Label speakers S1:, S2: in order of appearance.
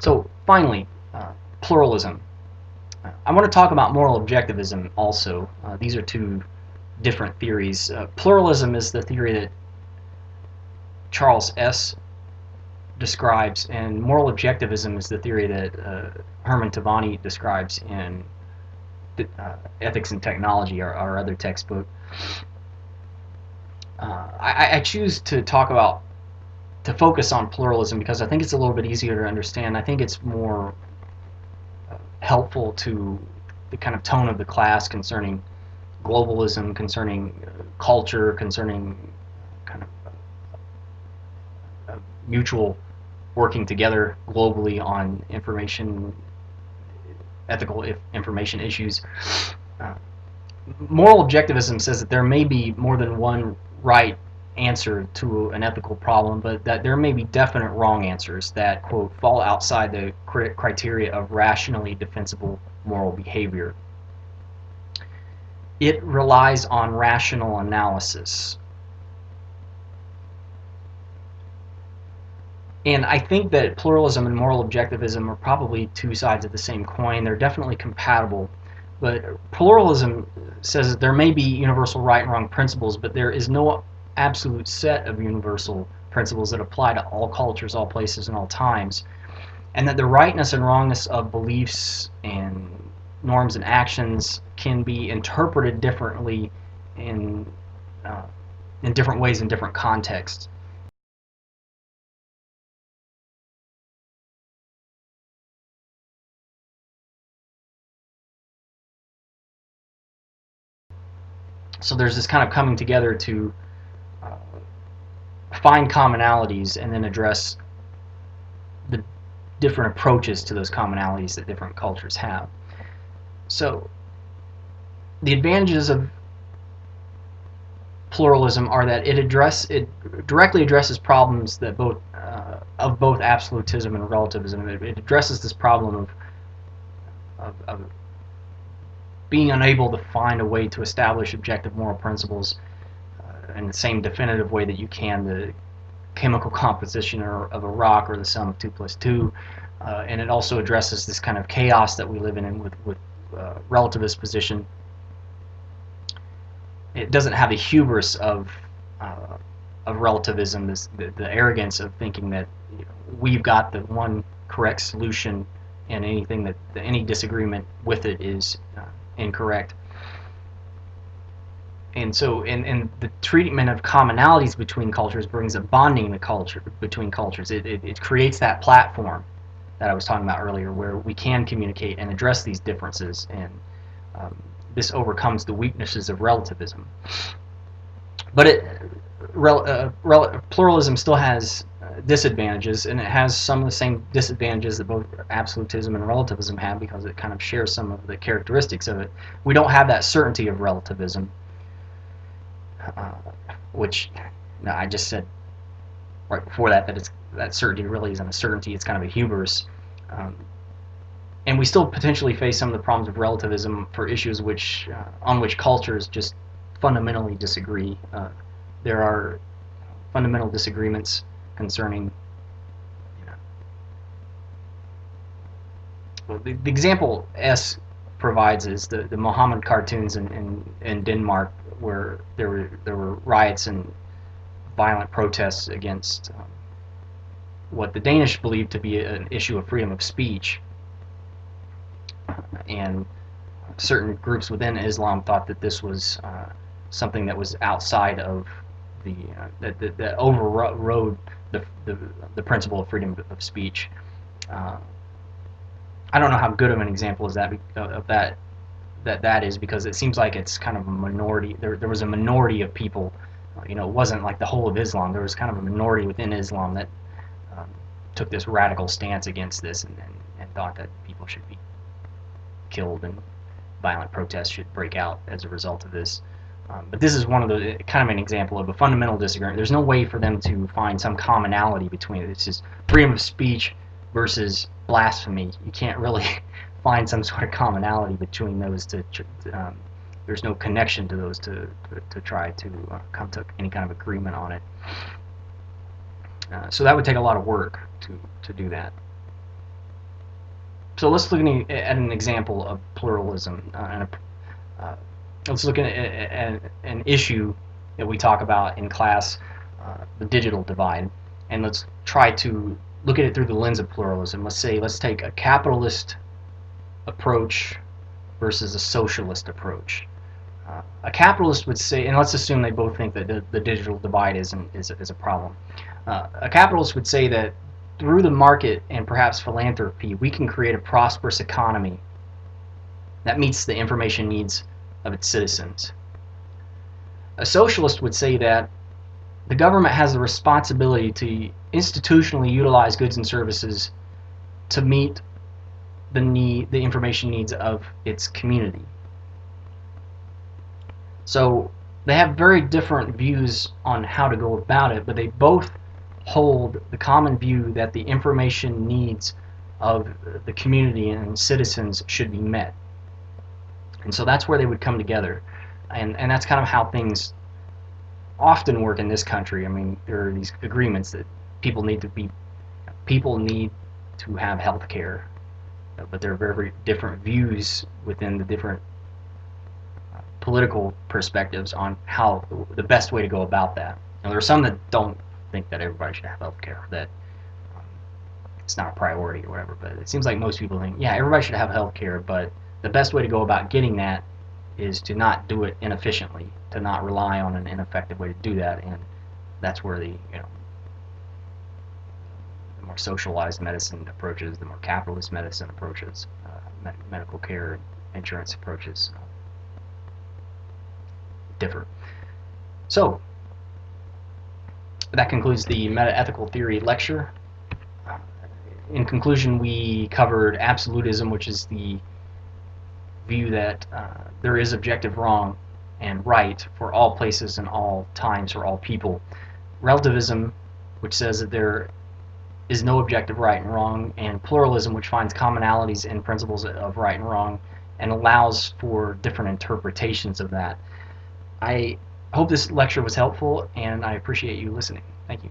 S1: So finally, pluralism. I want to talk about moral objectivism also. These are two different theories. Pluralism is the theory that Charles S. describes, and moral objectivism is the theory that Herman Tavani describes in Ethics and Technology, our other textbook. I choose to focus on pluralism because I think it's a little bit easier to understand. I think it's more helpful to the kind of tone of the class concerning globalism, concerning culture, concerning kind of mutual working together globally on ethical information issues. Uh, Moral objectivism says that there may be more than one right answer to an ethical problem, but that there may be definite wrong answers that, quote, fall outside the criteria of rationally defensible moral behavior. It relies on rational analysis. And I think that pluralism and moral objectivism are probably two sides of the same coin. They're definitely compatible. But pluralism says that there may be universal right and wrong principles, but there is no absolute set of universal principles that apply to all cultures, all places, and all times. And that the rightness and wrongness of beliefs and norms and actions can be interpreted differently in different ways in different contexts. So there's this kind of coming together to find commonalities and then address the different approaches to those commonalities that different cultures have. So the advantages of pluralism are that it directly addresses problems that of both absolutism and relativism. It addresses this problem of being unable to find a way to establish objective moral principles in the same definitive way that you can the chemical composition of a rock or the sum of 2 plus 2. And it also addresses this kind of chaos that we live in with relativist position. It doesn't have the hubris of relativism, the arrogance of thinking that we've got the one correct solution, and anything that any disagreement with it is incorrect. And so, in the treatment of commonalities between cultures brings a bonding between cultures. It creates that platform that I was talking about earlier, where we can communicate and address these differences, and this overcomes the weaknesses of relativism. But pluralism still has disadvantages, and it has some of the same disadvantages that both absolutism and relativism have, because it kind of shares some of the characteristics of it. We don't have that certainty of relativism, which I just said right before that that certainty really isn't a certainty. It's kind of a hubris. And we still potentially face some of the problems of relativism for issues on which cultures just fundamentally disagree. There are fundamental disagreements concerning, well, the example S provides is the Mohammed cartoons in Denmark, where there were riots and violent protests against what the Danish believed to be an issue of freedom of speech. And certain groups within Islam thought that this was something that was outside of that overrode the principle of freedom of speech. I don't know how good of an example is that is, because it seems like it's kind of a minority. There was a minority of people. It wasn't like the whole of Islam. There was kind of a minority within Islam that took this radical stance against this, and thought that people should be killed and violent protests should break out as a result of this. But this is one of the kind of an example of a fundamental disagreement. There's no way for them to find some commonality between it. It's just freedom of speech versus blasphemy. You can't really find some sort of commonality between those. There's no connection to those to try to come to any kind of agreement on it. So that would take a lot of work to do that. So let's look at an example of pluralism. Let's look at an issue that we talk about in class, the digital divide, and let's try to look at it through the lens of pluralism. Let's take a capitalist approach versus a socialist approach. A capitalist would say, and let's assume they both think that the digital divide is a problem. A capitalist would say that through the market and perhaps philanthropy, we can create a prosperous economy that meets the information needs of its citizens. A socialist would say that the government has the responsibility to institutionally utilize goods and services to meet the information needs of its community. So they have very different views on how to go about it, but they both hold the common view that the information needs of the community and citizens should be met. And so that's where they would come together. And that's kind of how things often work in this country. I mean, there are these agreements that people need to have health care, but there are very different views within the different political perspectives on how the best way to go about that. Now, there are some that don't think that everybody should have health care, that it's not a priority or whatever, but it seems like most people think, yeah, everybody should have health care, but the best way to go about getting that is to not do it inefficiently, to not rely on an ineffective way to do that, and that's where the more socialized medicine approaches, the more capitalist medicine approaches, medical care, insurance approaches differ. So that concludes the meta-ethical theory lecture. In conclusion, we covered absolutism, which is the view that there is objective wrong and right for all places and all times for all people. Relativism, which says that there is no objective right and wrong, and pluralism, which finds commonalities in principles of right and wrong and allows for different interpretations of that. I hope this lecture was helpful, and I appreciate you listening. Thank you.